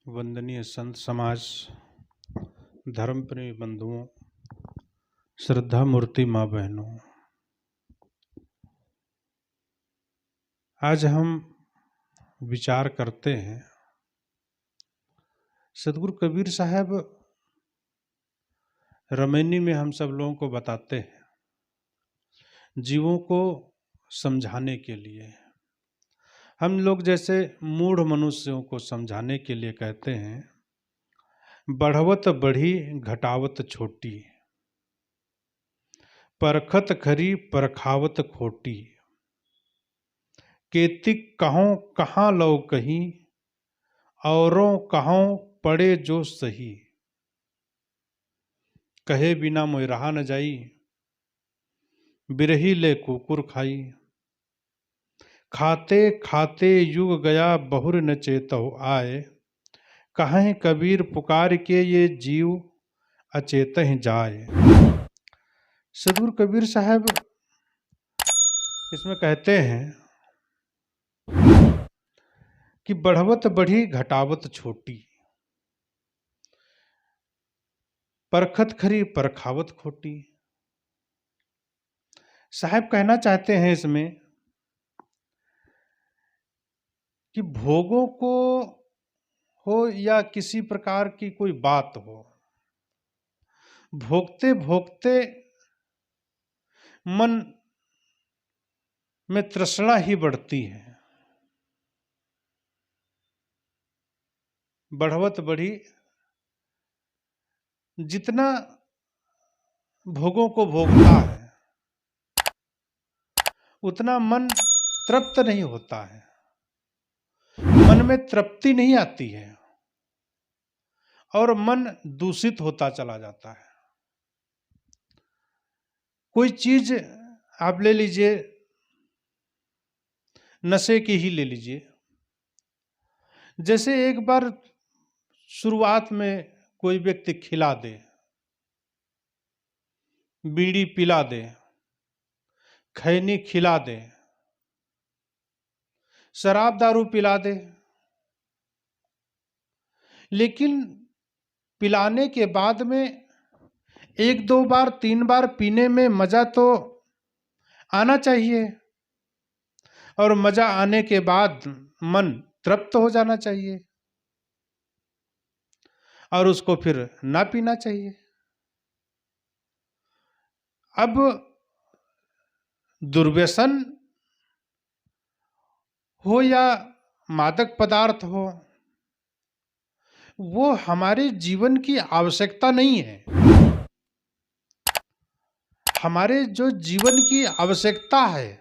वंदनीय संत समाज, धर्म प्रेमी बंधुओं, श्रद्धा मूर्ति माँ बहनों, आज हम विचार करते हैं सदगुरु कबीर साहब रमैनी में हम सब लोगों को बताते हैं जीवों को समझाने के लिए। हम लोग जैसे मूढ़ मनुष्यों को समझाने के लिए कहते हैं, बढ़वत बढ़ी घटावत छोटी, परखत खरी परखावत खोटी, केतिक कहों कहाँ लो कहीं, औरों कहों पड़े जो सही, कहे बिना मोय रहा न जाई, बिरही ले कुकुर खाई, खाते खाते युग गया बहुर न चेतौ आए, कहें कबीर पुकार के ये जीव अचेतहि जाए। सदगुरु कबीर साहब इसमें कहते हैं कि बढ़वत बढ़ी घटावत छोटी, परखत खरी परखावत खोटी। साहब कहना चाहते हैं इसमें कि भोगों को हो या किसी प्रकार की कोई बात हो, भोगते भोगते मन में तृष्णा ही बढ़ती है। बढ़वत बढ़ी, जितना भोगों को भोगता है उतना मन तृप्त नहीं होता है, मन में तृप्ति नहीं आती है और मन दूषित होता चला जाता है। कोई चीज आप ले लीजिए, नशे की ही ले लीजिए। जैसे एक बार शुरुआत में कोई व्यक्ति खिला दे, बीड़ी पिला दे, खैनी खिला दे, शराब दारू पिला दे, लेकिन पिलाने के बाद में एक दो बार तीन बार पीने में मजा तो आना चाहिए और मजा आने के बाद मन तृप्त हो जाना चाहिए और उसको फिर ना पीना चाहिए। अब दुर्व्यसन हो या मादक पदार्थ हो, वो हमारे जीवन की आवश्यकता नहीं है। हमारे जो जीवन की आवश्यकता है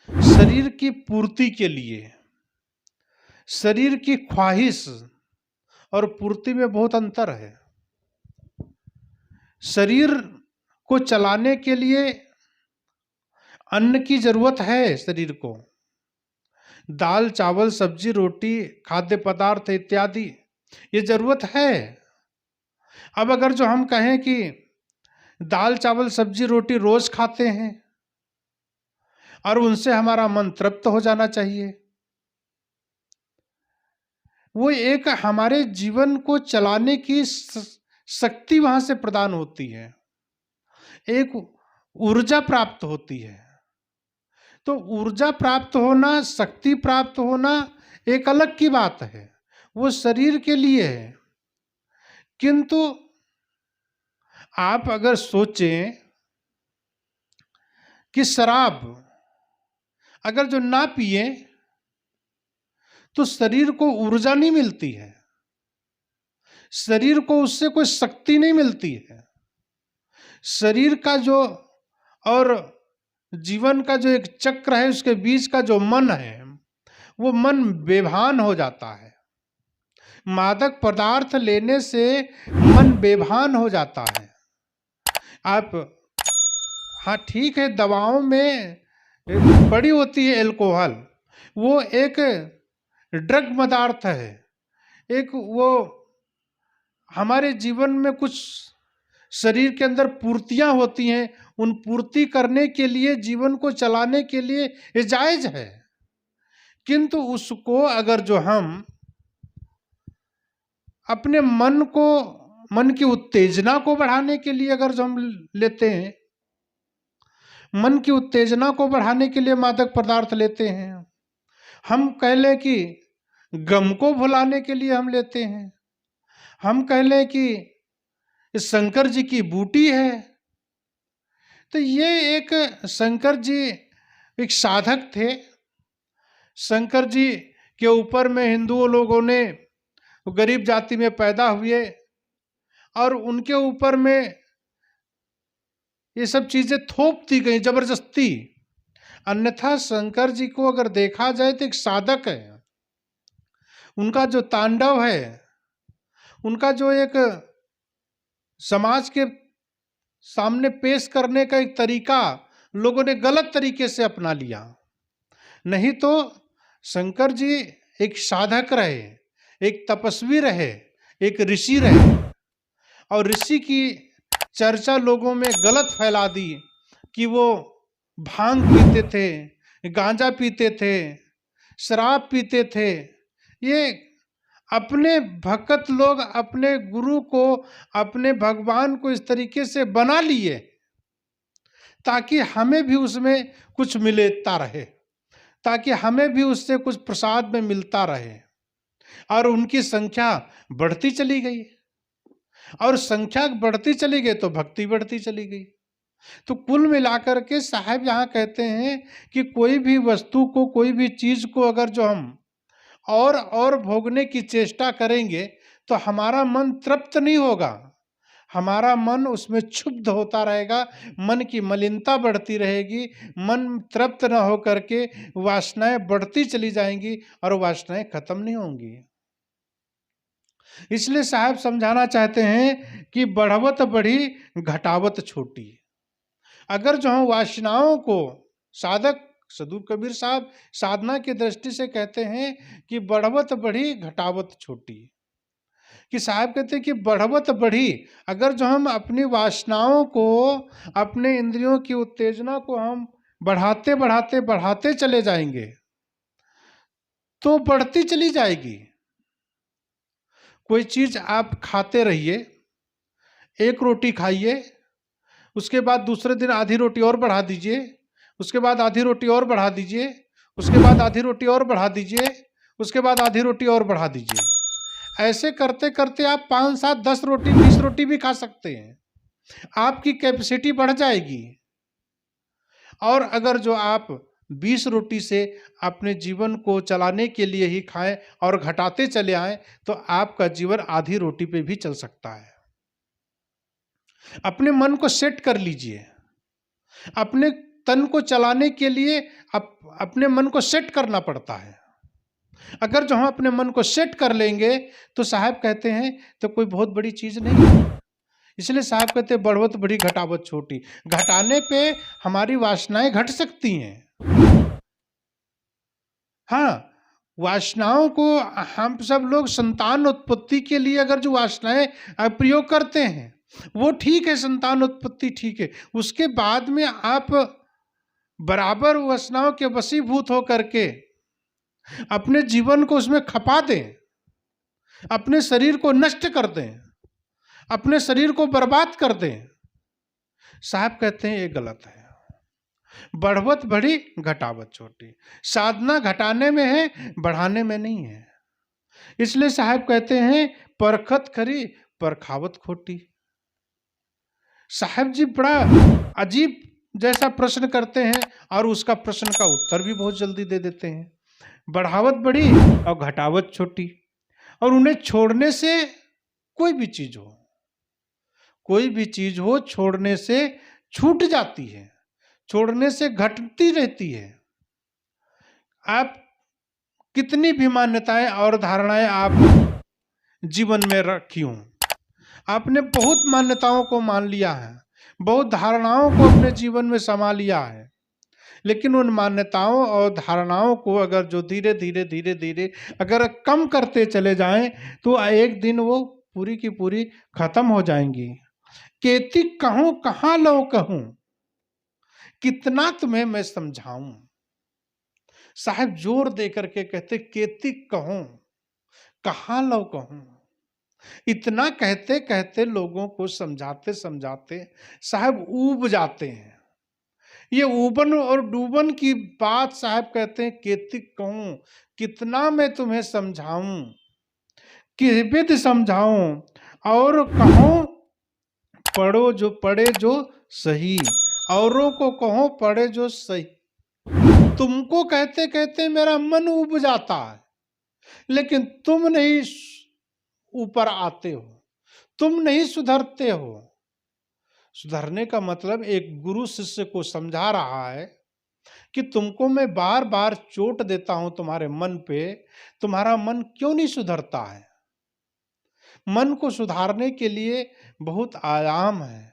शरीर की पूर्ति के लिए, शरीर की ख्वाहिश और पूर्ति में बहुत अंतर है। शरीर को चलाने के लिए अन्न की जरूरत है, शरीर को दाल चावल सब्जी रोटी खाद्य पदार्थ इत्यादि ये जरूरत है। अब अगर जो हम कहें कि दाल चावल सब्जी रोटी रोज खाते हैं और उनसे हमारा मन तृप्त हो जाना चाहिए, वो एक हमारे जीवन को चलाने की शक्ति वहां से प्रदान होती है, एक ऊर्जा प्राप्त होती है। तो ऊर्जा प्राप्त होना, शक्ति प्राप्त होना एक अलग की बात है, वो शरीर के लिए है। किंतु आप अगर सोचें कि शराब अगर जो ना पिए तो शरीर को ऊर्जा नहीं मिलती है, शरीर को उससे कोई शक्ति नहीं मिलती है। शरीर का जो और जीवन का जो एक चक्र है, उसके बीच का जो मन है वो मन बेभान हो जाता है। मादक पदार्थ लेने से मन बेभान हो जाता है। आप हाँ ठीक है, दवाओं में पड़ी होती है एल्कोहल, वो एक ड्रग पदार्थ है, एक वो हमारे जीवन में कुछ शरीर के अंदर पूर्तियां होती हैं, उन पूर्ति करने के लिए, जीवन को चलाने के लिए ये जायज है। किंतु उसको अगर जो हम अपने मन की उत्तेजना को बढ़ाने के लिए अगर जो हम लेते हैं, मन की उत्तेजना को बढ़ाने के लिए मादक पदार्थ लेते हैं, हम कह लें कि गम को भुलाने के लिए हम लेते हैं, हम कह लें कि शंकर जी की बूटी है, तो ये एक शंकर जी एक साधक थे। शंकर जी के ऊपर में हिंदुओं लोगों ने गरीब जाति में पैदा हुए और उनके ऊपर में ये सब चीजें थोप दी गई जबरदस्ती। अन्यथा शंकर जी को अगर देखा जाए तो एक साधक है। उनका जो तांडव है, उनका जो एक समाज के सामने पेश करने का एक तरीका लोगों ने गलत तरीके से अपना लिया। नहीं तो शंकर जी एक साधक रहे, एक तपस्वी रहे, एक ऋषि रहे, और ऋषि की चर्चा लोगों में गलत फैला दी कि वो भांग पीते थे, गांजा पीते थे, शराब पीते थे। ये अपने भक्त लोग अपने गुरु को, अपने भगवान को इस तरीके से बना लिए ताकि हमें भी उसमें कुछ मिलता रहे, ताकि हमें भी उससे कुछ प्रसाद में मिलता रहे। और उनकी संख्या बढ़ती चली गई, और संख्या बढ़ती चली गई तो भक्ति बढ़ती चली गई। तो कुल मिलाकर के साहब यहाँ कहते हैं कि कोई भी वस्तु को, कोई भी चीज को अगर जो हम और भोगने की चेष्टा करेंगे तो हमारा मन तृप्त नहीं होगा, हमारा मन उसमें क्षुब्ध होता रहेगा, मन की मलिनता बढ़ती रहेगी, मन तृप्त न होकर के वासनाएं बढ़ती चली जाएंगी और वासनाएं खत्म नहीं होंगी। इसलिए साहब समझाना चाहते हैं कि बढ़वत बढ़ी घटावत छोटी। अगर जो हम वासनाओं को, साधक सदू कबीर साहब साधना की दृष्टि से कहते हैं कि बढ़वत बढ़ी घटावत छोटी, कि साहब कहते हैं कि बढ़वत बढ़ी, अगर जो हम अपनी वासनाओं को, अपने इंद्रियों की उत्तेजना को हम बढ़ाते बढ़ाते बढ़ाते चले जाएंगे तो बढ़ती चली जाएगी। कोई चीज आप खाते रहिए, एक रोटी खाइए, उसके बाद दूसरे दिन आधी रोटी और बढ़ा दीजिए, उसके बाद आधी रोटी और बढ़ा दीजिए, उसके बाद आधी रोटी और बढ़ा दीजिए, उसके बाद आधी रोटी और बढ़ा दीजिए। ऐसे करते करते आप 5, 7, 10 रोटी, 20 रोटी भी खा सकते हैं। आपकी कैपेसिटी बढ़ जाएगी। और अगर जो आप 20 रोटी से अपने जीवन को चलाने के लिए ही खाएं और घटाते चले आएं तो आपका जीवन आधी रोटी पे भी चल सकता है। अपने मन को सेट कर लीजिए। अपने तन को चलाने के लिए अपने मन को सेट करना पड़ता है। अगर जो हम अपने मन को सेट कर लेंगे तो साहब कहते हैं तो कोई बहुत बड़ी चीज नहीं है। इसलिए साहब कहते हैं बढ़वत बड़ी घटावत छोटी। घटाने पे हमारी वासनाएं घट सकती हैं। हाँ, वासनाओं को हम सब लोग संतान उत्पत्ति के लिए अगर जो वासनाएं प्रयोग करते हैं वो ठीक है, संतान उत्पत्ति ठीक है। उसके बाद में आप बराबर वासनाओं के वशीभूत होकर के अपने जीवन को उसमें खपा दें, अपने शरीर को नष्ट कर दें, अपने शरीर को बर्बाद कर दें, साहब कहते हैं ये गलत है। बढ़वत बड़ी घटावत छोटी। साधना घटाने में है, बढ़ाने में नहीं है। इसलिए साहब कहते हैं परखत खरी परखावत खोटी। साहब जी बड़ा अजीब जैसा प्रश्न करते हैं और उसका प्रश्न का उत्तर भी बहुत जल्दी दे देते हैं। बढ़ावत बड़ी और घटावत छोटी। और उन्हें छोड़ने से कोई भी चीज हो, कोई भी चीज हो छोड़ने से छूट जाती है, छोड़ने से घटती रहती है। आप कितनी भी मान्यताएं और धारणाएं आप जीवन में रखी हों, आपने बहुत मान्यताओं को मान लिया है, बहुत धारणाओं को अपने जीवन में समा लिया है, लेकिन उन मान्यताओं और धारणाओं को अगर जो धीरे धीरे धीरे धीरे अगर कम करते चले जाएं तो एक दिन वो पूरी की पूरी खत्म हो जाएंगी। केती कहूं कहां लो कहूं, कितना तुम्हें मैं समझाऊं। साहब जोर दे करके कहते केती कहूं कहां लो कहूं। इतना कहते कहते लोगों को समझाते समझाते साहब ऊब जाते हैं। ये ऊबन और डूबन की बात साहब कहते हैं, केतिक कहूं, कितना मैं तुम्हें समझाऊं, किविद समझाऊं, और कहूं पढ़े जो सही, औरों को कहो पढ़े जो सही। तुमको कहते कहते मेरा मन ऊब जाता है, लेकिन तुम नहीं ऊपर आते हो, तुम नहीं सुधरते हो। सुधरने का मतलब एक गुरु शिष्य को समझा रहा है कि तुमको मैं बार बार चोट देता हूं तुम्हारे मन पे, तुम्हारा मन क्यों नहीं सुधरता है। मन को सुधारने के लिए बहुत आयाम है,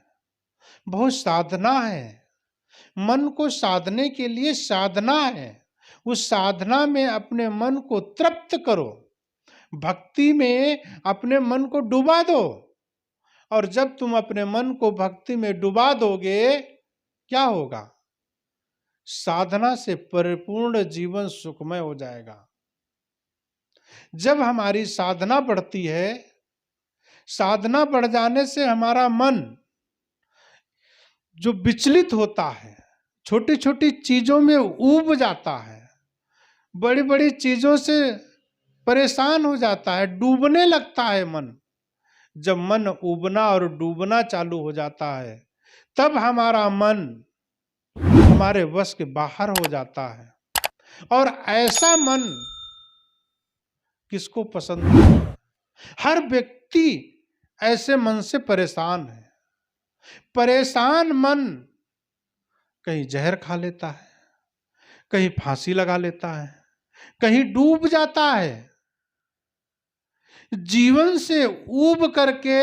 बहुत साधना है। मन को साधने के लिए साधना है। उस साधना में अपने मन को तृप्त करो, भक्ति में अपने मन को डुबा दो। और जब तुम अपने मन को भक्ति में डुबा दोगे, क्या होगा? साधना से परिपूर्ण जीवन सुखमय हो जाएगा। जब हमारी साधना बढ़ती है, साधना बढ़ जाने से हमारा मन जो विचलित होता है, छोटी छोटी चीजों में ऊब जाता है, बड़ी बड़ी चीजों से परेशान हो जाता है, डूबने लगता है मन। जब मन उबना और डूबना चालू हो जाता है, तब हमारा मन हमारे वश के बाहर हो जाता है। और ऐसा मन किसको पसंद है? हर व्यक्ति ऐसे मन से परेशान है। परेशान मन कहीं जहर खा लेता है, कहीं फांसी लगा लेता है, कहीं डूब जाता है। जीवन से ऊब करके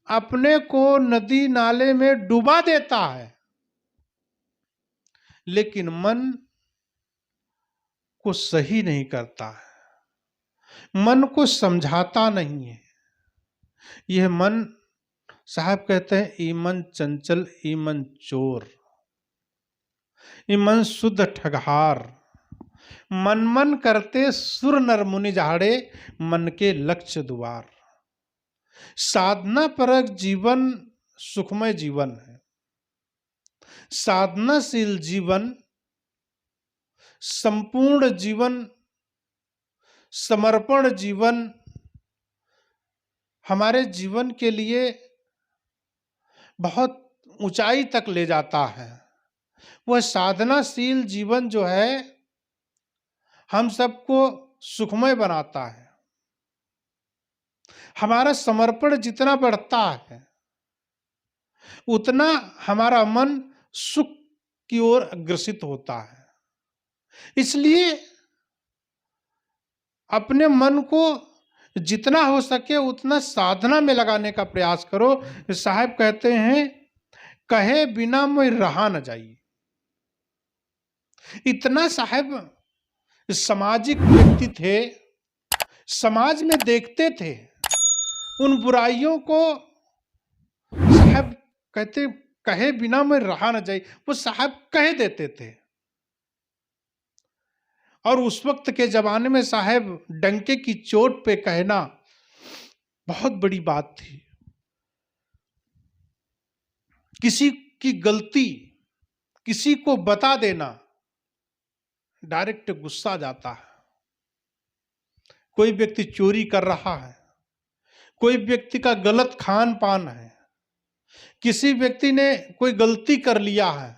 अपने को नदी नाले में डुबा देता है, लेकिन मन को सही नहीं करता है, मन को समझाता नहीं है। यह मन साहब कहते हैं, ई मन चंचल, ई मन चोर, ई मन शुद्ध ठगहार। मन मन करते सुर नर मुनि झाड़े, मन के लक्ष्य द्वार। साधना जीवन सुखमय जीवन है। साधनाशील जीवन, संपूर्ण जीवन, समर्पण जीवन हमारे जीवन के लिए बहुत ऊंचाई तक ले जाता है। वह साधनाशील जीवन जो है हम सबको सुखमय बनाता है। हमारा समर्पण जितना बढ़ता है, उतना हमारा मन सुख की ओर अग्रसित होता है। इसलिए अपने मन को जितना हो सके उतना साधना में लगाने का प्रयास करो। साहब कहते हैं, कहे बिना मैं रहा न जाइए। इतना साहब सामाजिक व्यक्ति थे, समाज में देखते थे उन बुराइयों को। साहब कहते, कहे बिना मैं रहा न जाइए, वो साहब कह देते थे। और उस वक्त के जमाने में साहब डंके की चोट पे कहना बहुत बड़ी बात थी। किसी की गलती किसी को बता देना, डायरेक्ट गुस्सा जाता है। कोई व्यक्ति चोरी कर रहा है, कोई व्यक्ति का गलत खान पान है, किसी व्यक्ति ने कोई गलती कर लिया है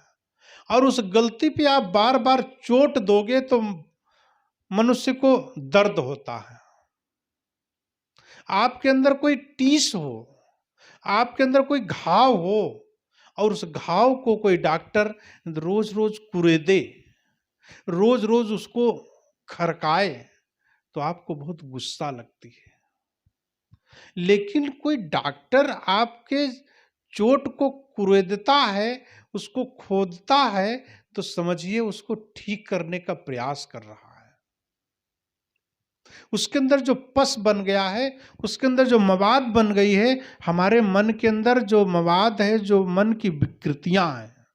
और उस गलती पे आप बार बार चोट दोगे तो मनुष्य को दर्द होता है। आपके अंदर कोई टीस हो, आपके अंदर कोई घाव हो और उस घाव को कोई डॉक्टर रोज रोज कुरेदे, रोज रोज उसको खरकाए, तो आपको बहुत गुस्सा लगती है। लेकिन कोई डॉक्टर आपके चोट को कुरेदता है, उसको खोदता है, तो समझिए उसको ठीक करने का प्रयास कर रहा है। उसके अंदर जो पस बन गया है, उसके अंदर जो मवाद बन गई है, हमारे मन के अंदर जो मवाद है, जो मन की विकृतियां हैं,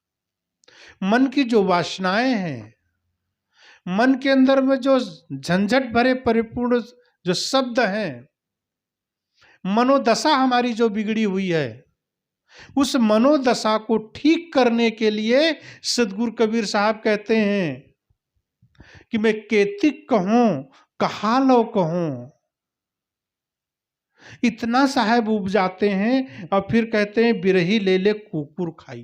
मन की जो वासनाएं हैं, मन के अंदर में जो झंझट भरे परिपूर्ण जो शब्द हैं, मनोदशा हमारी जो बिगड़ी हुई है, उस मनोदशा को ठीक करने के लिए सदगुरु कबीर साहब कहते हैं कि मैं केतिक कहूं कहा लो कहूं। इतना साहब उपजाते हैं और फिर कहते हैं बिरही ले ले कुकुर खाई।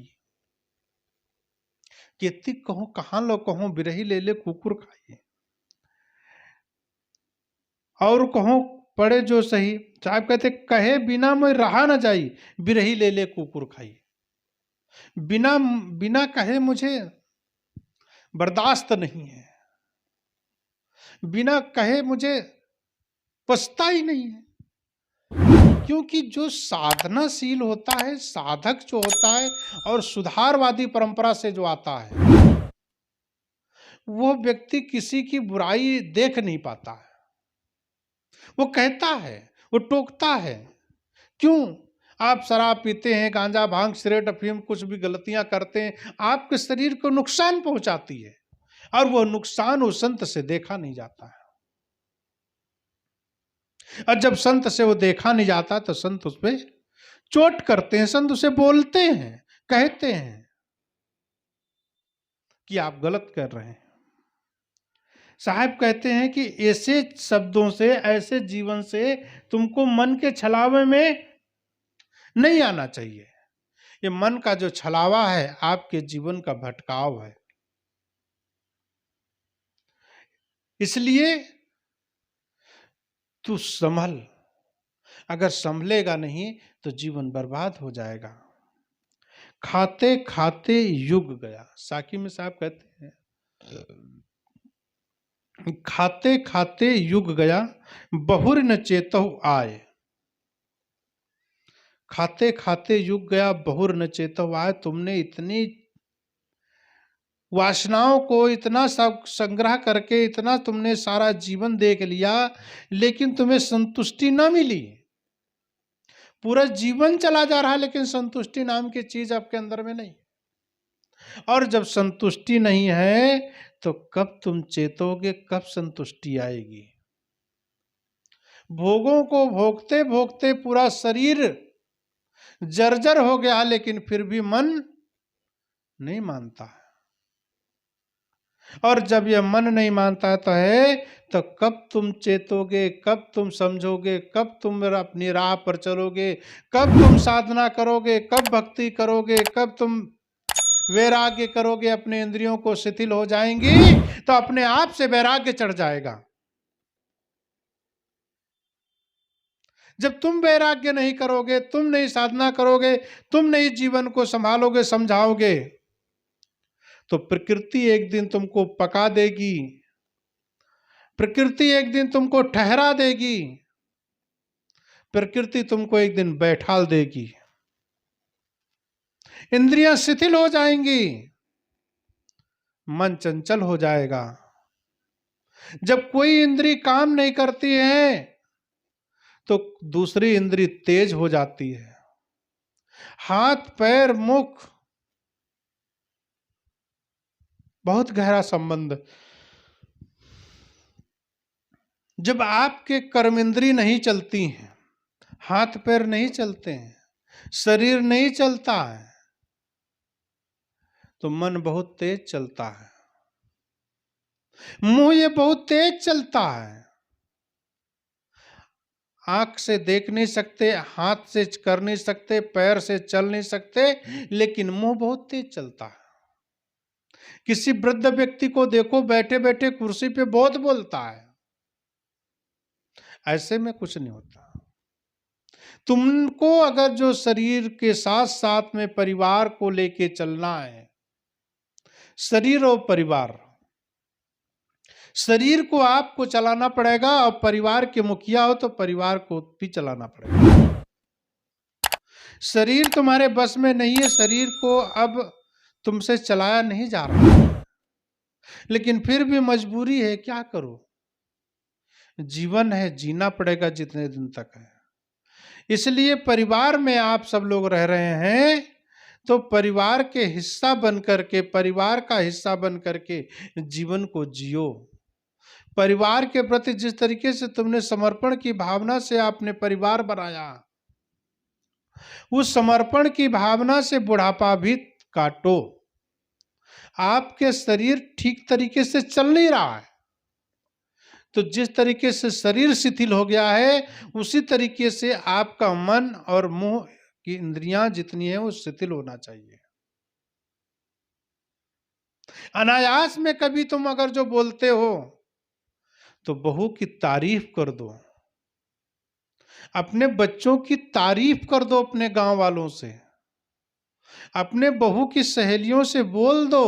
केतिक कहूं कहा लो कहूं, बिरही ले ले कुकुर खाई। और कहूं पड़े जो सही, साहब कहते कहे बिना मैं रहा न जाई, बिरही ले ले कुकुर खाई। बिना बिना कहे मुझे बर्दाश्त नहीं है, बिना कहे मुझे पछता ही नहीं है। क्योंकि जो साधनाशील होता है, साधक जो होता है और सुधारवादी परंपरा से जो आता है, वो व्यक्ति किसी की बुराई देख नहीं पाता है। वो कहता है, वो टोकता है। क्यों? आप शराब पीते हैं, गांजा भांग सिगरेट अफीम कुछ भी गलतियां करते हैं, आपके शरीर को नुकसान पहुंचाती है और वो नुकसान उस संत से देखा नहीं जाता है। और जब संत से वो देखा नहीं जाता तो संत उस पर चोट करते हैं, संत उसे बोलते हैं, कहते हैं कि आप गलत कर रहे हैं। साहब कहते हैं कि ऐसे शब्दों से, ऐसे जीवन से तुमको मन के छलावे में नहीं आना चाहिए। ये मन का जो छलावा है आपके जीवन का भटकाव है। इसलिए तू संभल, अगर संभलेगा नहीं तो जीवन बर्बाद हो जाएगा। खाते खाते युग गया, साकी में साहब कहते हैं खाते खाते युग गया, बहुर न चेतहु आए। खाते खाते युग गया, बहुर न चेतहु आए। तुमने इतनी वासनाओं को इतना सब संग्रह करके इतना तुमने सारा जीवन देख लिया, लेकिन तुम्हें संतुष्टि न मिली। पूरा जीवन चला जा रहा है लेकिन संतुष्टि नाम की चीज आपके अंदर में नहीं। और जब संतुष्टि नहीं है तो कब तुम चेतोगे, कब संतुष्टि आएगी? भोगों को भोगते भोगते पूरा शरीर जर्जर हो गया लेकिन फिर भी मन नहीं मानता है। और जब यह मन नहीं मानता तो कब तुम चेतोगे, कब तुम समझोगे, कब तुम अपनी राह पर चलोगे, कब तुम साधना करोगे, कब भक्ति करोगे, कब तुम वैराग्य करोगे? अपने इंद्रियों को शिथिल हो जाएंगी तो अपने आप से वैराग्य चढ़ जाएगा। जब तुम वैराग्य नहीं करोगे, तुम नहीं साधना करोगे, तुम नहीं जीवन को संभालोगे, समझाओगे, तो प्रकृति एक दिन तुमको पका देगी, प्रकृति एक दिन तुमको ठहरा देगी, प्रकृति तुमको एक दिन बैठाल देगी। इंद्रियां शिथिल हो जाएंगी, मन चंचल हो जाएगा। जब कोई इंद्री काम नहीं करती है तो दूसरी इंद्री तेज हो जाती है। हाथ पैर मुख बहुत गहरा संबंध। जब आपके कर्म इंद्री नहीं चलती हैं, हाथ पैर नहीं चलते हैं, शरीर नहीं चलता है, तो मन बहुत तेज चलता है, मुंह ये बहुत तेज चलता है। आंख से देख नहीं सकते, हाथ से कर नहीं सकते, पैर से चल नहीं सकते, लेकिन मुंह बहुत तेज चलता है। किसी वृद्ध व्यक्ति को देखो बैठे बैठे कुर्सी पे बहुत बोलता है, ऐसे में कुछ नहीं होता। तुमको अगर जो शरीर के साथ साथ में परिवार को लेके चलना है, शरीर और परिवार, शरीर को आपको चलाना पड़ेगा और परिवार के मुखिया हो तो परिवार को भी चलाना पड़ेगा। शरीर तुम्हारे बस में नहीं है, शरीर को अब तुमसे चलाया नहीं जा रहा, लेकिन फिर भी मजबूरी है, क्या करो? जीवन है, जीना पड़ेगा जितने दिन तक है। इसलिए परिवार में आप सब लोग रह रहे हैं तो परिवार के हिस्सा बन करके, परिवार का हिस्सा बन करके जीवन को जियो। परिवार के प्रति जिस तरीके से तुमने समर्पण की भावना से आपने परिवार बनाया, उस समर्पण की भावना से बुढ़ापा भी काटो। आपके शरीर ठीक तरीके से चल नहीं रहा है, तो जिस तरीके से शरीर शिथिल हो गया है, उसी तरीके से आपका मन और मुंह की इंद्रियां जितनी है वो शिथिल होना चाहिए। अनायास में कभी तुम अगर जो बोलते हो तो बहू की तारीफ कर दो, अपने बच्चों की तारीफ कर दो, अपने गांव वालों से, अपने बहू की सहेलियों से बोल दो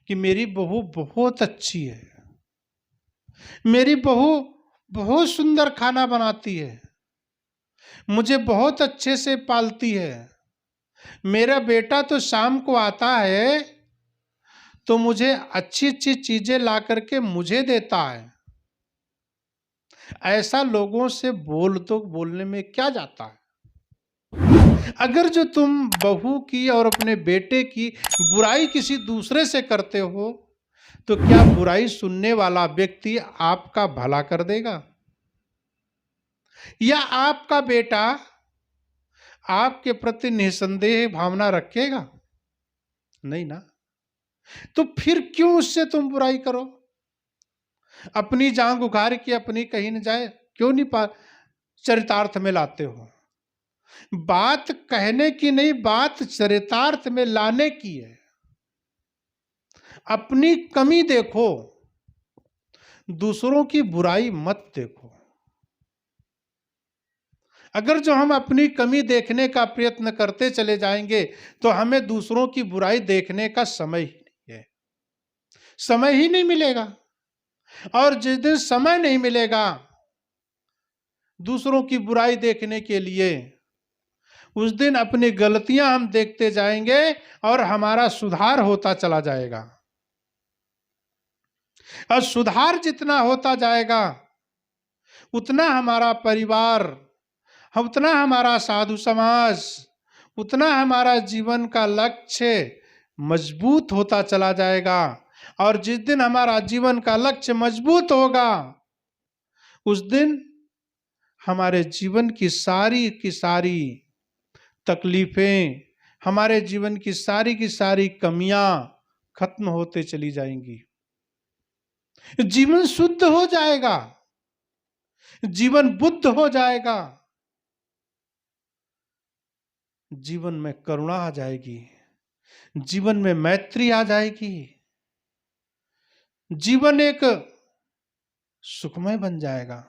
कि मेरी बहू बहुत अच्छी है, मेरी बहू बहुत सुंदर खाना बनाती है, मुझे बहुत अच्छे से पालती है, मेरा बेटा तो शाम को आता है तो मुझे अच्छी अच्छी चीजें ला करके मुझे देता है। ऐसा लोगों से बोल तो बोलने में क्या जाता है। अगर जो तुम बहू की और अपने बेटे की बुराई किसी दूसरे से करते हो, तो क्या बुराई सुनने वाला व्यक्ति आपका भला कर देगा? या आपका बेटा आपके प्रति निसंदेह भावना रखेगा? नहीं ना। तो फिर क्यों उससे तुम बुराई करो? अपनी जांग उघार के अपनी कहीं न जाए, क्यों नहीं चरितार्थ में लाते हो? बात कहने की नहीं, बात चरितार्थ में लाने की है। अपनी कमी देखो, दूसरों की बुराई मत देखो। अगर जो हम अपनी कमी देखने का प्रयत्न करते चले जाएंगे तो हमें दूसरों की बुराई देखने का समय ही नहीं है, समय ही नहीं मिलेगा। और जिस दिन समय नहीं मिलेगा दूसरों की बुराई देखने के लिए, उस दिन अपनी गलतियां हम देखते जाएंगे और हमारा सुधार होता चला जाएगा। और सुधार जितना होता जाएगा उतना हमारा परिवार, उतना हमारा साधु समाज, उतना हमारा जीवन का लक्ष्य मजबूत होता चला जाएगा। और जिस दिन हमारा जीवन का लक्ष्य मजबूत होगा, उस दिन हमारे जीवन की सारी तकलीफें, हमारे जीवन की सारी कमियां खत्म होते चली जाएंगी। जीवन शुद्ध हो जाएगा, जीवन बुद्ध हो जाएगा, जीवन में करुणा आ जाएगी, जीवन में मैत्री आ जाएगी, जीवन एक सुखमय बन जाएगा।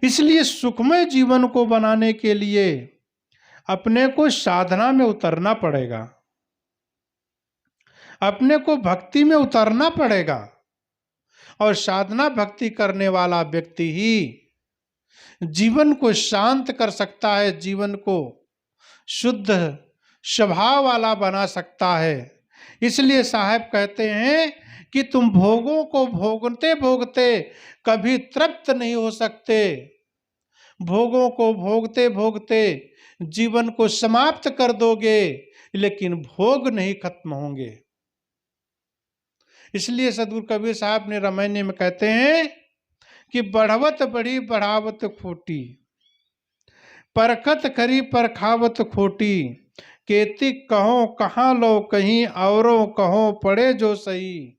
इसलिए सुखमय जीवन को बनाने के लिए अपने को साधना में उतरना पड़ेगा, अपने को भक्ति में उतरना पड़ेगा। और साधना भक्ति करने वाला व्यक्ति ही जीवन को शांत कर सकता है, जीवन को शुद्ध स्वभाव वाला बना सकता है। इसलिए साहब कहते हैं कि तुम भोगों को भोगते भोगते कभी तृप्त नहीं हो सकते, भोगों को भोगते भोगते जीवन को समाप्त कर दोगे लेकिन भोग नहीं खत्म होंगे। इसलिए सदगुरु कबीर साहब ने रामायण में कहते हैं कि बढ़वत बड़ी बढ़ावत खोटी, परखत खरी परखावत खोटी, केति कहो कहाँ लो कहीं औरों कहो पड़े जो सही,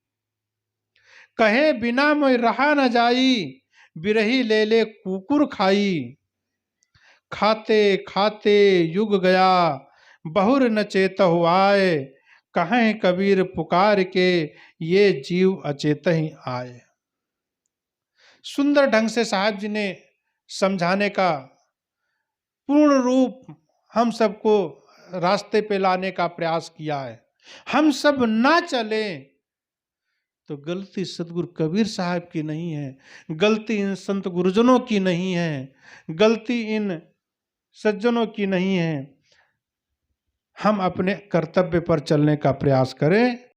कहे बिना मैं रहा न जाई बिरही ले ले कुकुर खाई, खाते खाते युग गया बहुर न चेतहु आए, कहें कबीर पुकार के ये जीव अचेत ही आए। सुंदर ढंग से साहब जी ने समझाने का पूर्ण रूप हम सबको रास्ते पे लाने का प्रयास किया है। हम सब ना चले तो गलती सदगुरु कबीर साहब की नहीं है, गलती इन संत गुरुजनों की नहीं है, गलती इन सज्जनों की नहीं है। हम अपने कर्तव्य पर चलने का प्रयास करें।